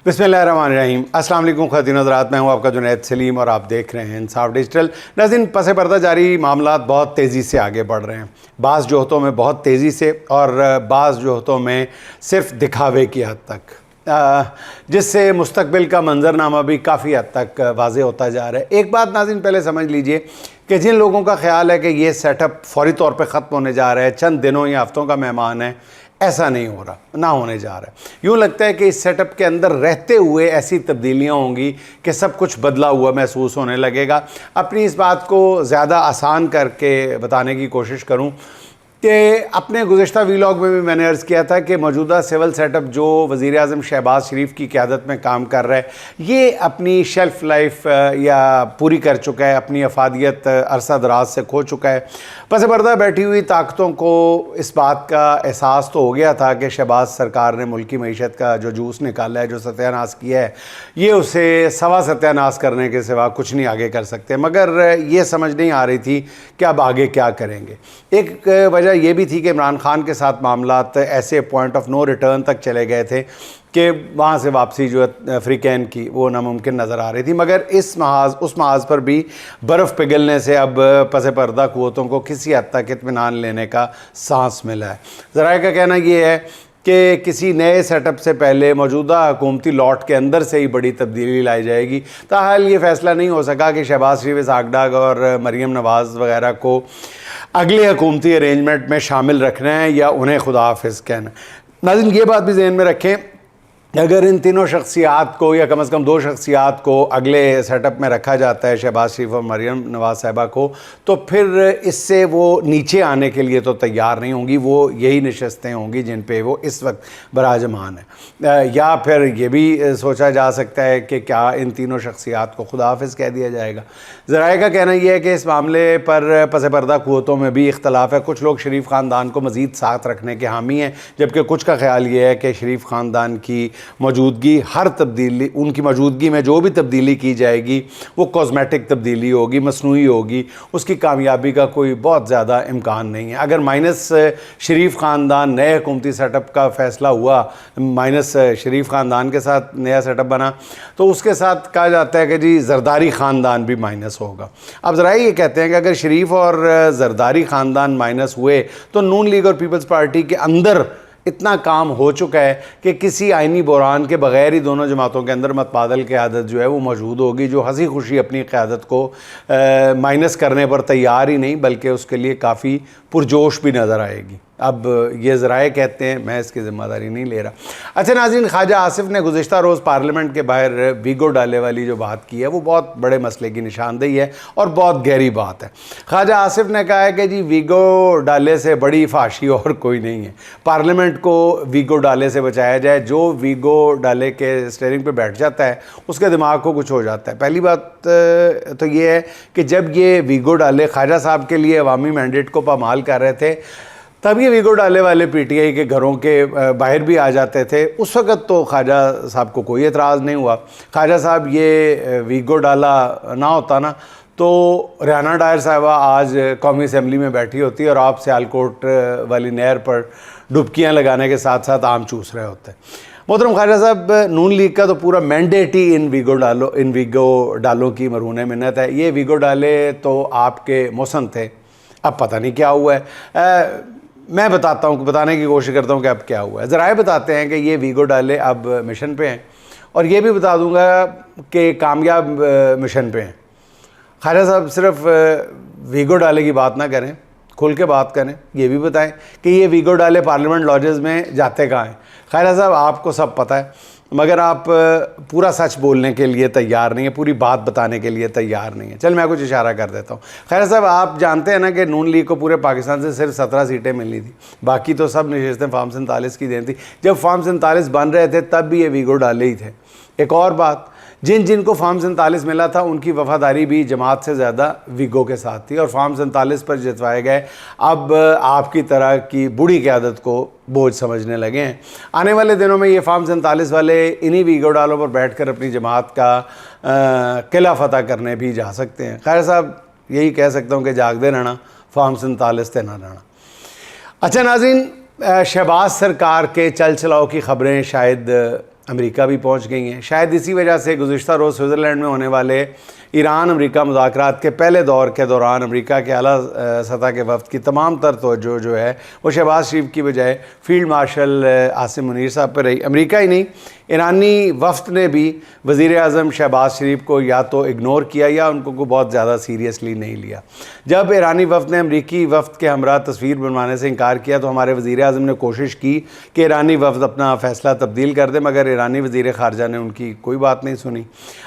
बिस्मिल्लाहिर्रहमानिर्रहीम। अस्सलाम वालेकुम ख़वातीन हज़रात, मैं हूँ आपका जुनैद सलीम और आप देख रहे हैं इंसाफ डिजिटल। नाज़रीन, पसे पर्दा जारी मामलात बहुत तेज़ी से आगे बढ़ रहे हैं, बाज़ जोहतों में बहुत तेज़ी से और बाज़ जोहतों में सिर्फ दिखावे की हद तक, जिससे मुस्तकबिल का मंजरनामा भी काफ़ी हद तक वाज़ेह होता जा रहा है। एक बात नाज़रीन पहले समझ लीजिए कि जिन लोगों का ख्याल है कि ये सेटअप फ़ौरी तौर पर ख़त्म होने जा रहा है, चंद दिनों या हफ़्तों का मेहमान है, ऐसा नहीं हो रहा, ना होने जा रहा है। यूँ लगता है कि इस सेटअप के अंदर रहते हुए ऐसी तब्दीलियाँ होंगी कि सब कुछ बदला हुआ महसूस होने लगेगा। अपनी इस बात को ज़्यादा आसान करके बताने की कोशिश करूँ कि अपने गुज़िश्ता वीलॉग में भी मैंने अर्ज़ किया था कि मौजूदा सिविल सेटअप जो वज़ीर-ए-आज़म शहबाज शरीफ की क़यादत में काम कर रहा है, ये अपनी शेल्फ़ लाइफ या पूरी कर चुका है, अपनी अफादियत अरसा दराज से खो चुका है। पस पर्दा बैठी हुई ताकतों को इस बात का एहसास तो हो गया था कि शहबाज सरकार ने मुल्की मईशत का जो जूस निकाला है, जो सत्यानाश किया है, ये उसे सवा सत्यानाश करने के सिवा कुछ नहीं आगे कर सकते। मगर ये समझ नहीं आ रही थी कि अब आगे क्या करेंगे। एक वजह ये भी थी कि इमरान खान के साथ मामलात ऐसे पॉइंट ऑफ नो रिटर्न तक चले गए थे कि वहाँ से वापसी जो है अफ्रीकैन की वो नामुमकिन नज़र आ रही थी। मगर उस महाज पर भी बर्फ़ पिघलने से अब पसे पर्दा क़ुव्वतों को किसी हद तक इत्मीनान लेने का सांस मिला है। ज़राए का कहना ये है कि किसी नए सेटअप से पहले मौजूदा हुकूमती लॉट के अंदर से ही बड़ी तब्दीली लाई जाएगी। ताहाल ये फ़ैसला नहीं हो सका कि शहबाज शरीफ, इसहाक़ डार और मरीम नवाज़ वगैरह को अगले हुकूमती अरेंजमेंट में शामिल रखना है या उन्हें खुदा हाफिज़ कहना है। नाज़रीन, ये बात भी ज़हन में रखें, अगर इन तीनों शख्सियात को या कम से कम दो शख्सियात को अगले सेटअप में रखा जाता है, शहबाज शरीफ और मरीम नवाज़ साहिबा को, तो फिर इससे वो नीचे आने के लिए तो तैयार नहीं होंगी। वो यही नशस्तें होंगी जिन पे वो इस वक्त बराजमान है। या फिर ये भी सोचा जा सकता है कि क्या इन तीनों शख्सियात को खुदा हाफिज़ कह दिया जाएगा। ज़राए का कहना यह है कि इस मामले पर पसे पर्दा क़ुव्वतों में भी इख्तलाफ है। कुछ लोग शरीफ ख़ानदान को मज़ीद साथ रखने के हामी हैं, जबकि कुछ का ख्याल ये है कि शरीफ ख़ानदान की मौजूदगी, हर तब्दीली, उनकी मौजूदगी में जो भी तब्दीली की जाएगी वो कॉस्मेटिक तब्दीली होगी, मसनूई होगी, उसकी कामयाबी का कोई बहुत ज़्यादा इम्कान नहीं है। अगर माइनस शरीफ ख़ानदान नए हुकूमती सेटअप का फ़ैसला हुआ, माइनस शरीफ ख़ानदान के साथ नया सेटअप बना, तो उसके साथ कहा जाता है कि जी ज़रदारी ख़ानदान भी माइनस होगा। अब ज़रा ये कहते हैं कि अगर शरीफ और ज़रदारी ख़ानदान माइनस हुए तो नून लीग और पीपल्स पार्टी के अंदर इतना काम हो चुका है कि किसी आइनी बहरान के बग़ैर ही दोनों जमातों के अंदर मतबादल क़यादत जो है वो मौजूद होगी, जो हंसी खुशी अपनी क़यादत को माइनस करने पर तैयार ही नहीं बल्कि उसके लिए काफ़ी पुरजोश भी नज़र आएगी। अब ये ज़राए कहते हैं, मैं इसकी ज़िम्मेदारी नहीं ले रहा। अच्छा नाज़रीन, ख्वाजा आसिफ ने गुज़िश्ता रोज़ पार्लियामेंट के बाहर वीगो डाले वाली जो बात की है वो बहुत बड़े मसले की निशानदेही है और बहुत गहरी बात है। ख्वाजा आसिफ ने कहा है कि जी वीगो डाले से बड़ी फाशी और कोई नहीं है, पार्लियामेंट को वीगो डाले से बचाया जाए। जो वीगो डाले के स्टीयरिंग पर बैठ जाता है उसके दिमाग को कुछ हो जाता है। पहली बात तो ये है कि जब ये वीगो डाले ख्वाजा साहब के लिए अवामी मैंडेट को पामाल कर रहे थे, तब ये वीगो डाले वाले पीटीआई के घरों के बाहर भी आ जाते थे। उस वक़्त तो ख्वाजा साहब को कोई एतराज़ नहीं हुआ। ख्वाजा साहब ये वीगो डाला ना होता ना तो रियाना डायर साहिबा आज कौमी असम्बली में बैठी होती और आप सियालकोट वाली नहर पर डुबकियाँ लगाने के साथ साथ आम चूस रहे होते। मोहतरम ख्वाजा साहब, नून लीग का तो पूरा मैंडेट ही इन वीगो डालों की मरहून मिन्नत है। ये वीगो डाले तो आपके मौसम थे, अब पता नहीं क्या हुआ है। मैं बताता हूँ, बताने की कोशिश करता हूँ कि अब क्या हुआ है। ज़राए बताते हैं कि ये वीगो डाले अब मिशन पे हैं और ये भी बता दूँगा कि कामयाब मिशन पे हैं। ख्वाजा साहब सिर्फ वीगो डाले की बात ना करें, खुल के बात करें, ये भी बताएं कि ये वीगो डाले पार्लियामेंट लॉजेस में जाते कहाँ हैं। ख्वाजा साहब, आपको सब पता है मगर आप पूरा सच बोलने के लिए तैयार नहीं है, पूरी बात बताने के लिए तैयार नहीं है। चल मैं कुछ इशारा कर देता हूँ। खैर साहब, आप जानते हैं ना कि नून लीग को पूरे पाकिस्तान से सिर्फ 17 सीटें मिली थी, बाकी तो सब नशस्तें फार्म 47 की देनी थी। जब फार्म 47 बन रहे थे तब भी ये वीगो डाले ही थे। एक और बात, जिनको फार्म 47 मिला था उनकी वफादारी भी जमात से ज़्यादा वीगो के साथ थी और फार्म 47 पर जितवाए गए अब आपकी तरह की बूढ़ी क़यादत को बोझ समझने लगे हैं। आने वाले दिनों में ये फार्म 47 वाले इन्हीं वीगो डालों पर बैठकर अपनी जमात का किला फतह करने भी जा सकते हैं। खैर साहब, यही कह सकता हूँ कि जागते रहना, फार्म 47 ते ना रहना। अच्छा नाज़रीन, शहबाज सरकार के चल चलाओ की ख़बरें शायद अमेरिका भी पहुंच गई हैं। शायद इसी वजह से गुज़िश्ता रोज़ स्विट्ज़रलैंड में होने वाले ईरान अमेरिका मुज़ाकरात के पहले दौर के दौरान अमेरिका के आला सतह के वफ़द की तमाम तर तवज्जो जो है वो शहबाज शरीफ की बजाय फील्ड मार्शल आसिम मुनीर साहब पर रही। अमेरिका ही नहीं, ईरानी वफ़द ने भी वज़ीर आज़म शहबाज शरीफ को या तो इग्नोर किया या उनको को बहुत ज़्यादा सीरियसली नहीं लिया। जब ईरानी वफ़द ने अमरीकी वफ़द के हमरा तस्वीर बनवाने से इनकार किया तो हमारे वज़ीर आज़म ने कोशिश की कि ईरानी वफ़द अपना फ़ैसला तब्दील कर दे, मगर ईरानी वज़ीर ख़ारजा ने उनकी कोई बात नहीं सुनी।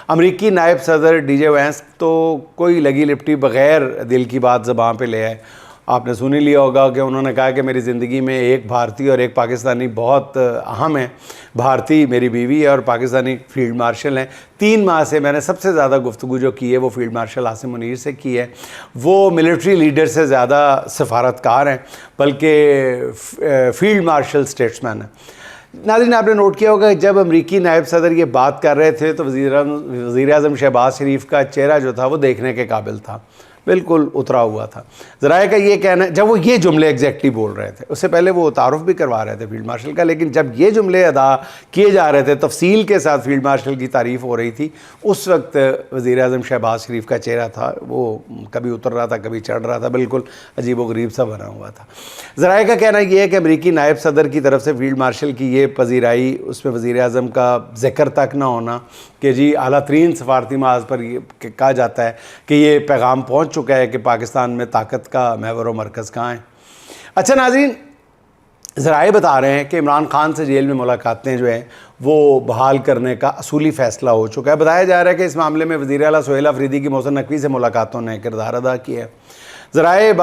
अमरीकी नायब सदर DJ वैंस तो कोई लगी लिपटी बग़ैर दिल की बात ज़बान पे ले आए। आपने सुन ही लिया होगा कि उन्होंने कहा कि मेरी ज़िंदगी में एक भारतीय और एक पाकिस्तानी बहुत अहम है। भारतीय मेरी बीवी है और पाकिस्तानी फील्ड मार्शल हैं। 3 माह से मैंने सबसे ज़्यादा गुफ्तगू जो की है वो फील्ड मार्शल आसिम मुनीर से की है। वो मिलिट्री लीडर से ज़्यादा सफारतकार हैं, बल्कि फील्ड मार्शल स्टेट्समैन हैं। नाज़रीन, आपने नोट किया होगा जब अमरीकी नायब सदर ये बात कर रहे थे तो वज़ीर आज़म शहबाज शरीफ का चेहरा जो था वो देखने के काबिल था, बिल्कुल उतरा हुआ था। ज़राए का ये कहना है, जब वो ये जुमले एग्जैक्टली बोल रहे थे, उससे पहले वो तारुफ भी करवा रहे थे फील्ड मार्शल का, लेकिन जब ये जुमले अदा किए जा रहे थे, तफसील के साथ फील्ड मार्शल की तारीफ़ हो रही थी, उस वक्त वज़ीर आज़म शहबाज शरीफ का चेहरा था वो कभी उतर रहा था कभी चढ़ रहा था, बिल्कुल अजीब व गरीब सा बना हुआ था। ज़राए का कहना यह है कि अमरीकी नायब सदर की तरफ से फील्ड मार्शल की ये पजीराई, उसमें वज़ीर आज़म का ज़िक्र तक ना होना कि जी आला तरीन सफारती महाज पर ये कहा जाता है कि ये पैगाम पहुँच चुका है कि पाकिस्तान में ताकत का महवर व मरकज़ कहाँ है। अच्छा नाज़रीन, ज़राए बता रहे हैं कि इमरान खान से जेल में मुलाकातें जो हैं वो बहाल करने का असूली फ़ैसला हो चुका है। बताया जा रहा है कि इस मामले में वज़ीर आला सुहेल अफरीदी की मोहसिन नकवी से मुलाकातों ने किरदार अदा किया है। ज़राए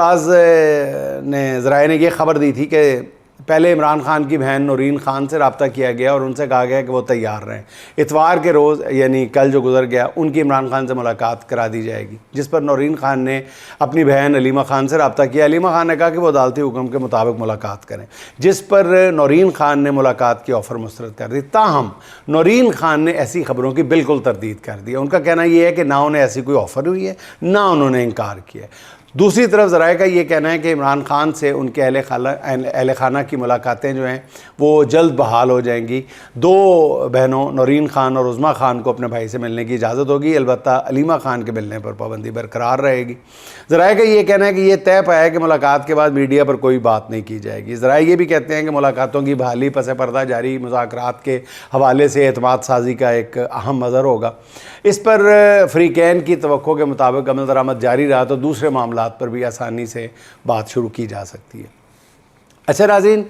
ने यह ख़बर दी थी कि पहले इमरान खान की बहन नौरीन खान से रब्ता किया गया और उनसे कहा गया कि वो तैयार रहें। इतवार के रोज़ यानी कल जो गुजर गया उनकी इमरान खान से मुलाकात करा दी जाएगी, जिस पर नौरीन खान ने अपनी बहन अलीमा खान से रब्ता किया। अलीमा खान ने कहा कि वो अदालती हुक्म के मुताबिक मुलाकात करें, जिस पर नौरीन खान ने मुलाकात की ऑफ़र मुस्तरद कर दी। ताहम नौरीन खान ने ऐसी खबरों की बिल्कुल तरदीद कर दी। उनका कहना यह है कि ना उन्हें ऐसी कोई ऑफ़र हुई है, ना उन्होंने इनकार किया है। दूसरी तरफ ज़राए का ये कहना है कि इमरान खान से उनके अहल खाना की मुलाकातें जो हैं वो जल्द बहाल हो जाएंगी। 2 बहनों नौरीन खान और उज़्मा खान को अपने भाई से मिलने की इजाज़त होगी, अलबत्ता अलीमा खान के मिलने पर पाबंदी बरकरार रहेगी। ज़राए का ये कहना है कि ये तय पाया है कि मुलाकात के बाद मीडिया पर कोई बात नहीं की जाएगी। ज़राए ये भी कहते हैं कि मुलाकातों की बहाली पस पर्दा जारी मुज़ाकरात के हवाले से एतमाद साजी का एक अहम मज़हर होगा। इस पर फ़रीक़ैन की तवक्को के मुताबिक अमल दरामद जारी रहा तो दूसरे मामलात पर भी आसानी से बात शुरू की जा सकती है। अच्छा नाज़रीन,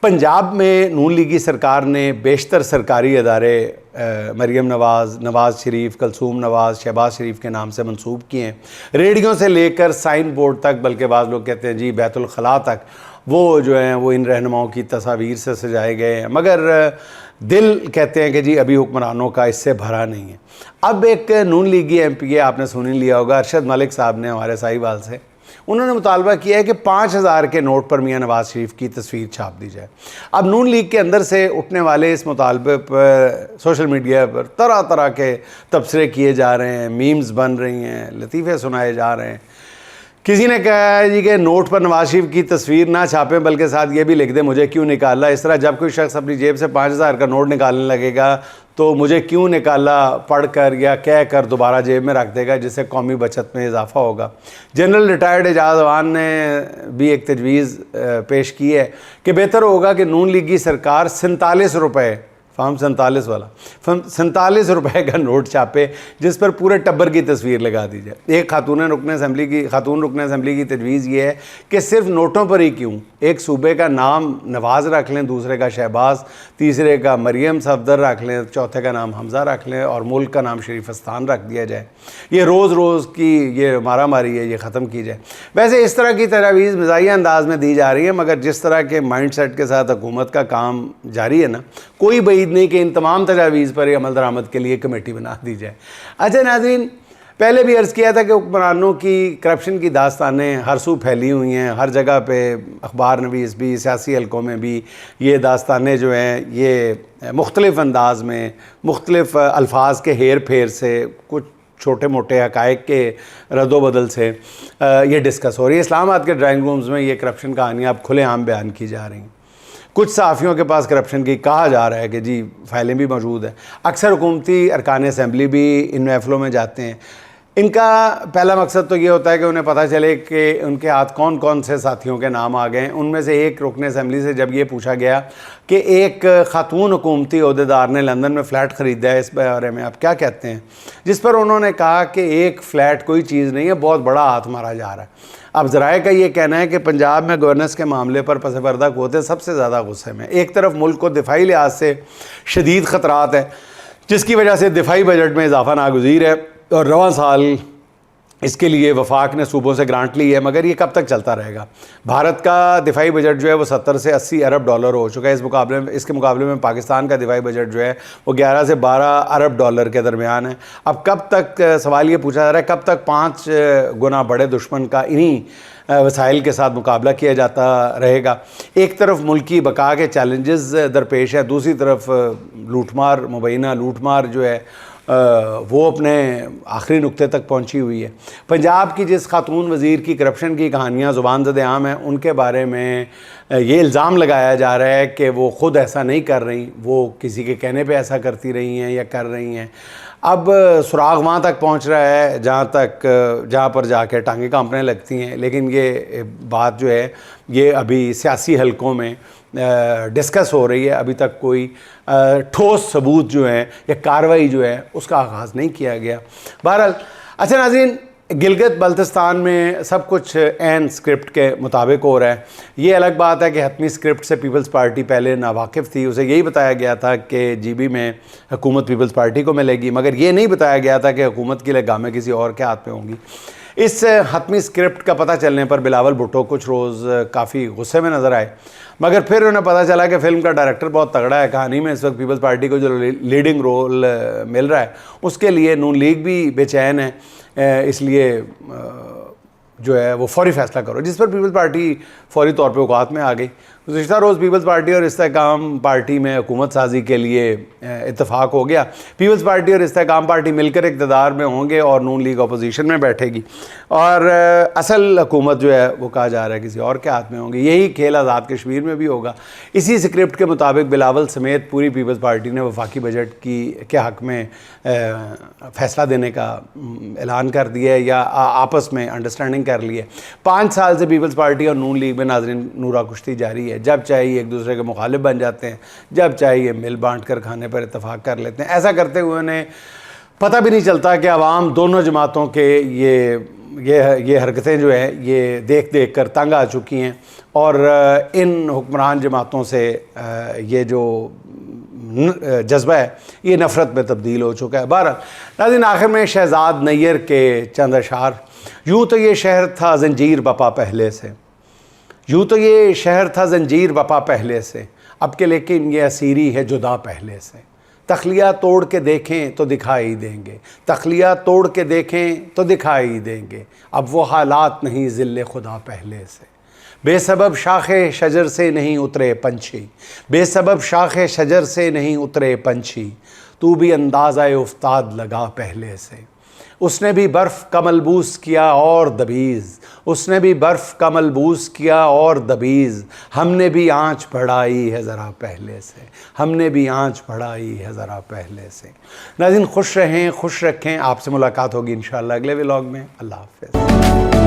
पंजाब में नून लीगी सरकार ने बेशतर सरकारी अदारे मरीम नवाज़, नवाज़ शरीफ, कलसूम नवाज़, शहबाज शरीफ के नाम से मंसूब किए हैं। रेडियो से लेकर साइन बोर्ड तक, बल्कि बाज़ लोग कहते हैं जी बैतुल खला तक, वो जो हैं वो इन रहनुमाओं की तस्वीर से सजाए गए हैं, मगर दिल कहते हैं कि जी अभी हुक्मरानों का इससे भरा नहीं है। अब एक नून लीगी MPA आपने सुन ही लिया होगा, अरशद मलिक साहब ने हमारे साहिवाल से, उन्होंने मुतालबा किया है कि 5000 के नोट पर मियाँ नवाज़ शरीफ की तस्वीर छाप दी जाए। अब नून लीग के अंदर से उठने वाले इस मुतालबे पर सोशल मीडिया पर तरह तरह के तबसरे किए जा रहे हैं, मीम्स बन रही हैं, लतीफ़े सुनाए जा रहे हैं। किसी ने कहा है जी कि नोट पर नवाज शरीफ की तस्वीर ना छापें बल्कि साथ ये भी लिख दें मुझे क्यों निकाला। इस तरह जब कोई शख्स अपनी जेब से 5000 का नोट निकालने लगेगा तो मुझे क्यों निकाला पढ़कर या कह कर दोबारा जेब में रख देगा, जिससे कौमी बचत में इजाफा होगा। जनरल रिटायर्ड एजाज अवान ने भी एक तजवीज़ पेश की है कि बेहतर होगा कि नून लीगी सरकार 47 रुपये, फार्म 47 वाला 47 रुपये का नोट छापे जिस पर पूरे टब्बर की तस्वीर लगा दी जाए। एक खातून रुकन असम्बली की तजवीज़ ये है कि सिर्फ नोटों पर ही क्यों एक सूबे का नाम नवाज़ रख लें, दूसरे का शहबाज, तीसरे का मरियम सफदर रख लें, चौथे का नाम हमज़ा रख लें और मुल्क का नाम शरीफस्तान रख दिया जाए। ये रोज़ रोज़ की ये मारा मारी है, ये ख़त्म की जाए। वैसे इस तरह की तजवीज़ मिज़ाहिया अंदाज में दी जा रही है, मगर जिस तरह के माइंड सेट के साथ हुकूमत का काम जारी है ना, कोई बईद नहीं कि इन तमाम तजावीज़ पर अमल दरामद के लिए कमेटी बना दी जाए। अच्छा नाज़रीन, पहले भी अर्ज़ किया था कि हुक्मरानों की करप्शन की दास्तानें हर सू फैली हुई हैं, हर जगह पे अखबार नवीस भी, सियासी हलकों में भी ये दास्तानें जो हैं ये मुख्तलिफ़ अंदाज में, मुख्तलिफ़ अल्फाज के हेर फेर से, कुछ छोटे मोटे हक़ाइक़ के रद्दोबदल से ये डिस्कस हो रही है। इस्लामाबाद के ड्राइंग रूम्स में ये करप्शन कहानियाँ अब खुलेआम बयान की जा रही हैं। कुछ सहाफ़ियों के पास करप्शन की कहा जा रहा है कि जी फाइलें भी मौजूद हैं। अक्सर हुकूमती अरकान असम्बली भी इन महफ़िलों में जाते हैं। इनका पहला मकसद तो ये होता है कि उन्हें पता चले कि उनके हाथ कौन कौन से साथियों के नाम आ गए हैं। उनमें से एक रुकन असम्बली से जब ये पूछा गया कि एक ख़ातून हुकूमती अहदेदार ने लंदन में फ़्लैट ख़रीदा है, इस बारे में आप क्या कहते हैं, जिस पर उन्होंने कहा कि एक फ़्लैट कोई चीज़ नहीं है, बहुत बड़ा हाथ मारा जा रहा है। अब ज़राए का ये कहना है कि पंजाब में गवर्नेंस के मामले पर पस पर्दा क़ुव्वतें सबसे ज़्यादा गुस्से में। एक तरफ मुल्क को दिफाई लिहाज से शदीद ख़तरात हैं, जिसकी वजह से दिफाई बजट में इजाफा नागुज़ीर है और रवां साल इसके लिए वफाक ने सूबों से ग्रांट ली है, मगर ये कब तक चलता रहेगा। भारत का दिफाई बजट जो है वो 70 से 80 अरब डॉलर हो चुका है। इसके मुकाबले में पाकिस्तान का दिफाई बजट जो है वो 11 से 12 अरब डॉलर के दरमियान है। अब कब तक, सवाल ये पूछा जा रहा है, कब तक 5 गुना बड़े दुश्मन का इन्हीं वसाइल के साथ मुकाबला किया जाता रहेगा। एक तरफ मुल्की बका के चैलेंजेस दरपेश है, दूसरी तरफ लूटमार, मुबैना लूटमार जो है वो अपने आखिरी नुक्ते तक पहुंची हुई है। पंजाब की जिस खातून वज़ीर की करप्शन की कहानियाँ ज़ुबान ज़द आम हैं, उनके बारे में ये इल्ज़ाम लगाया जा रहा है कि वो ख़ुद ऐसा नहीं कर रही, वो किसी के कहने पे ऐसा करती रही हैं या कर रही हैं। अब सुराग वहाँ तक पहुँच रहा है जहाँ पर जाके टांगें कांपने लगती हैं। लेकिन ये बात जो है ये अभी सियासी हलकों में डिस्कस हो रही है। अभी तक कोई ठोस सबूत जो है या कार्रवाई जो है उसका आगाज़ नहीं किया गया। बहरहाल, अच्छा नाज़रीन, गिलगित बल्तिस्तान में सब कुछ एन स्क्रिप्ट के मुताबिक हो रहा है। ये अलग बात है कि हतमी स्क्रिप्ट से पीपल्स पार्टी पहले नावाकिफ़ थी। उसे यही बताया गया था कि जीबी में हुकूमत पीपल्स पार्टी को मिलेगी, मगर ये नहीं बताया गया था कि हुकूमत की लगामें किसी और के हाथ में होंगी। इस हतमी स्क्रिप्ट का पता चलने पर बिलावल भुट्टो कुछ रोज़ काफ़ी गुस्से में नज़र आए, मगर फिर उन्हें पता चला कि फ़िल्म का डायरेक्टर बहुत तगड़ा है। कहानी में इस वक्त पीपल्स पार्टी को जो लीडिंग रोल मिल रहा है उसके लिए नून लीग भी बेचैन है, इसलिए जो है वो फौरी फ़ैसला करो, जिस पर पीपल्स पार्टी फौरी तौर पे औकात में आ गई। गुज़िश्ता रोज़ पीपल्स पार्टी और इस्तेहकाम पार्टी में हुकूमत साजी के लिए इत्तेफाक हो गया। पीपल्स पार्टी और इस्तेहकाम पार्टी मिलकर इक़्तिदार में होंगे और नून लीग अपोजिशन में बैठेगी और असल हुकूमत जो है वो कहा जा रहा है किसी और के हाथ में होंगी। यही खेल आज़ाद कश्मीर में भी होगा। इसी स्क्रिप्ट के मुताबिक बिलावल समेत पूरी पीपल्स पार्टी ने वफाकी बजट के हक़ में फ़ैसला देने का ऐलान कर दिया है या आपस में अंडरस्टैंडिंग कर ली है। 5 साल से पीपल्स पार्टी और नून लीग में नाज़रीन नूरा कुश्ती जारी है। जब चाहे एक दूसरे के मुखालिफ बन जाते हैं, जब चाहे मिल बांट कर खाने पर इत्तेफाक कर लेते हैं। ऐसा करते हुए उन्हें पता भी नहीं चलता कि अवाम दोनों जमातों के ये हरकतें जो हैं ये देख देख कर तंग आ चुकी हैं और इन हुक्मरान जमातों से ये जो जज्बा है ये नफ़रत में तब्दील हो चुका है। बहरहाल नाज़रीन, आखिर में शहजाद नैयर के चंद अशार। यूँ तो ये शहर था जंजीर बपा पहले से, यूँ तो ये शहर था जंजीर बपा पहले से, अब के लेकिन ये असीरी है जुदा पहले से। तखलिया तोड़ के देखें तो दिखाई देंगे, तखलिया तोड़ के देखें तो दिखाई देंगे, अब वो हालात नहीं ज़िल्ले खुदा पहले से। बेसबब शाखे शजर से नहीं उतरे पंछी, बेसबब शाखे शजर से नहीं उतरे पंछी, तू भी अंदाज़ा उफ्ताद लगा पहले से। उसने भी बर्फ़ का मलबूस किया और दबीज़, उसने भी बर्फ़ का मलबूस किया और दबीज़, हमने भी आँच बढ़ाई है ज़रा पहले से, हमने भी आँच बढ़ाई है ज़रा पहले से। नाज़रीन, खुश रहें, खुश रखें। आपसे मुलाकात होगी इंशाअल्लाह अगले व्लॉग में। अल्लाह हाफ़िज़।